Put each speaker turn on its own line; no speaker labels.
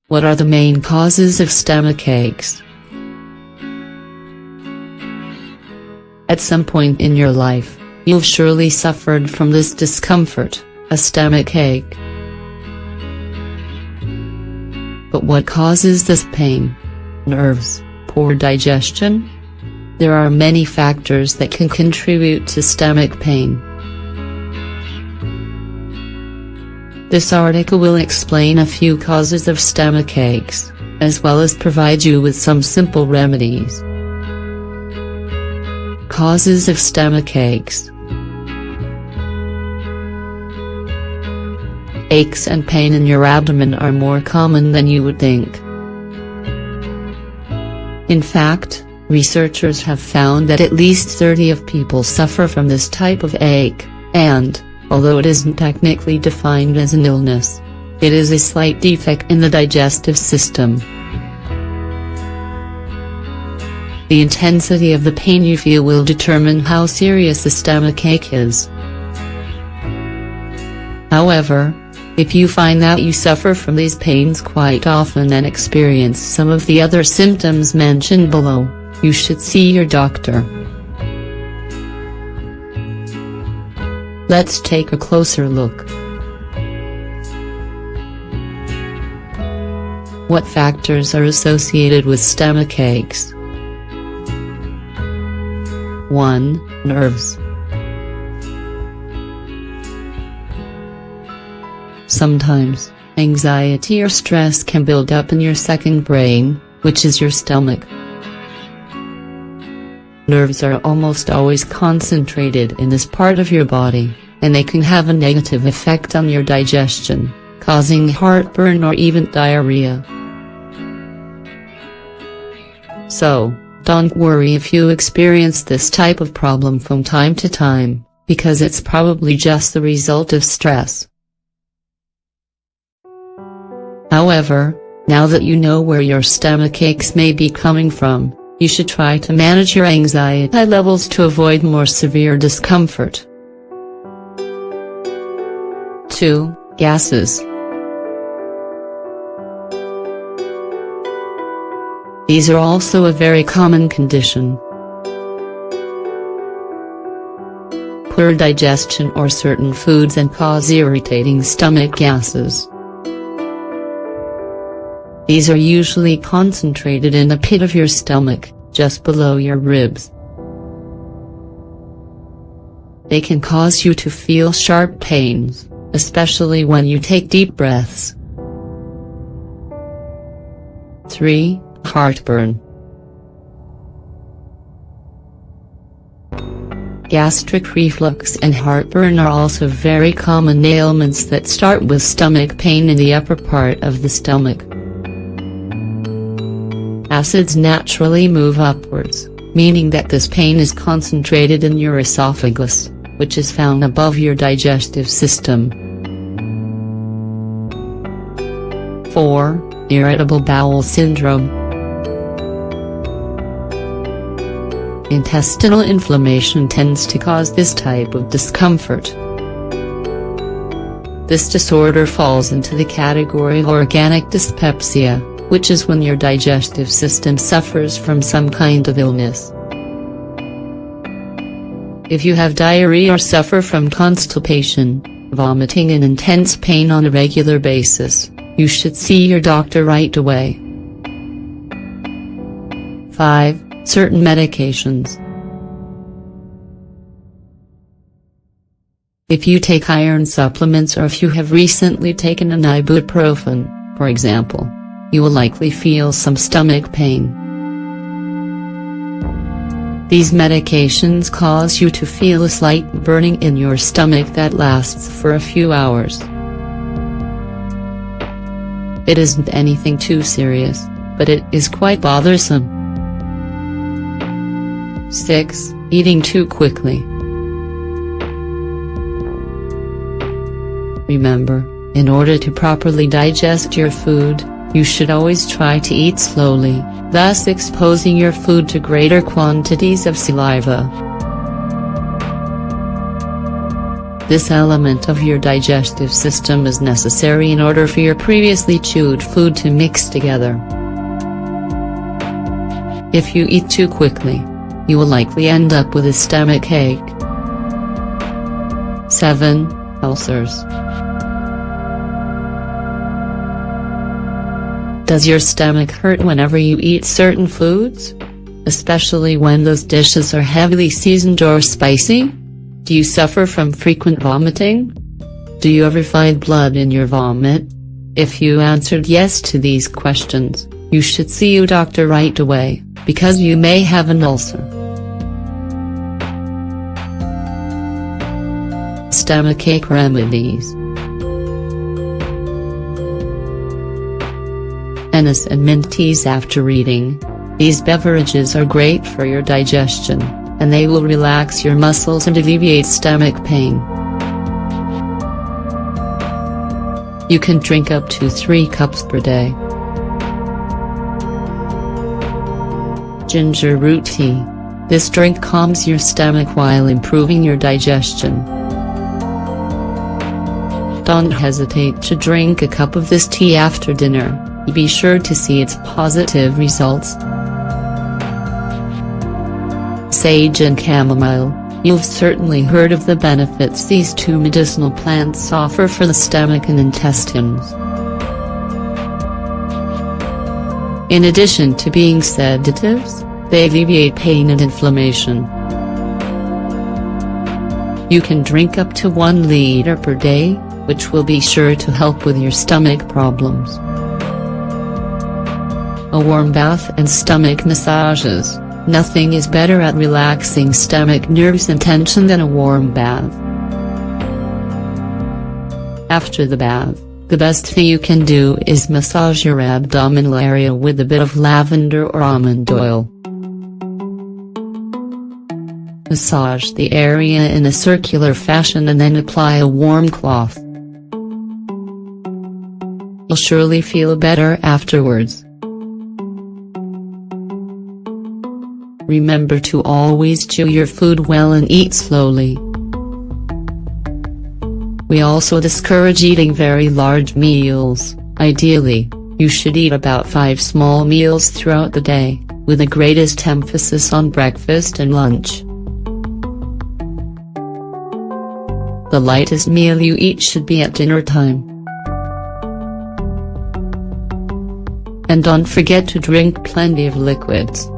What are the main causes of stomach aches? At some point in your life, you've surely suffered from this discomfort, a stomach ache. But what causes this pain? Nerves, poor digestion? There are many factors that can contribute to stomach pain. This article will explain a few causes of stomach aches, as well as provide you with some simple remedies. Causes of stomach aches. Aches and pain in your abdomen are more common than you would think. In fact, researchers have found that at least 30 of people suffer from this type of ache, and, although it isn't technically defined as an illness, it is a slight defect in the digestive system. The intensity of the pain you feel will determine how serious the stomach ache is. However, if you find that you suffer from these pains quite often and experience some of the other symptoms mentioned below, you should see your doctor. Let's take a closer look. What factors are associated with stomach aches? 1. Nerves. Sometimes, anxiety or stress can build up in your second brain, which is your stomach. Nerves are almost always concentrated in this part of your body, and they can have a negative effect on your digestion, causing heartburn or even diarrhea. So, don't worry if you experience this type of problem from time to time, because it's probably just the result of stress. However, now that you know where your stomach aches may be coming from, you should try to manage your anxiety levels to avoid more severe discomfort. 2. Gases. These are also a very common condition. Poor digestion or certain foods can cause irritating stomach gases. These are usually concentrated in the pit of your stomach, just below your ribs. They can cause you to feel sharp pains, especially when you take deep breaths. 3. Heartburn. Gastric reflux and heartburn are also very common ailments that start with stomach pain in the upper part of the stomach. Acids naturally move upwards, meaning that this pain is concentrated in your esophagus, which is found above your digestive system. 4. Irritable bowel syndrome. Intestinal inflammation tends to cause this type of discomfort. This disorder falls into the category of organic dyspepsia, which is when your digestive system suffers from some kind of illness. If you have diarrhea or suffer from constipation, vomiting and intense pain on a regular basis, you should see your doctor right away. 5. Certain medications. If you take iron supplements or if you have recently taken an ibuprofen, for example, you will likely feel some stomach pain. These medications cause you to feel a slight burning in your stomach that lasts for a few hours. It isn't anything too serious, but it is quite bothersome. 6. Eating too quickly. Remember, in order to properly digest your food, you should always try to eat slowly, thus exposing your food to greater quantities of saliva. This element of your digestive system is necessary in order for your previously chewed food to mix together. If you eat too quickly, you will likely end up with a stomach ache. 7. Ulcers. Does your stomach hurt whenever you eat certain foods? Especially when those dishes are heavily seasoned or spicy? Do you suffer from frequent vomiting? Do you ever find blood in your vomit? If you answered yes to these questions, you should see your doctor right away, because you may have an ulcer. Stomachache remedies. Anise and mint teas after eating. These beverages are great for your digestion, and they will relax your muscles and alleviate stomach pain. You can drink up to 3 cups per day. Ginger root tea. This drink calms your stomach while improving your digestion. Don't hesitate to drink a cup of this tea after dinner. Be sure to see its positive results. Sage and chamomile. You've certainly heard of the benefits these 2 medicinal plants offer for the stomach and intestines. In addition to being sedatives, they alleviate pain and inflammation. You can drink up to 1 liter per day, which will be sure to help with your stomach problems. A warm bath and stomach massages. Nothing is better at relaxing stomach nerves and tension than a warm bath. After the bath, the best thing you can do is massage your abdominal area with a bit of lavender or almond oil. Massage the area in a circular fashion and then apply a warm cloth. You'll surely feel better afterwards. Remember to always chew your food well and eat slowly. We also discourage eating very large meals. Ideally, you should eat about 5 small meals throughout the day, with the greatest emphasis on breakfast and lunch. The lightest meal you eat should be at dinner time. And don't forget to drink plenty of liquids.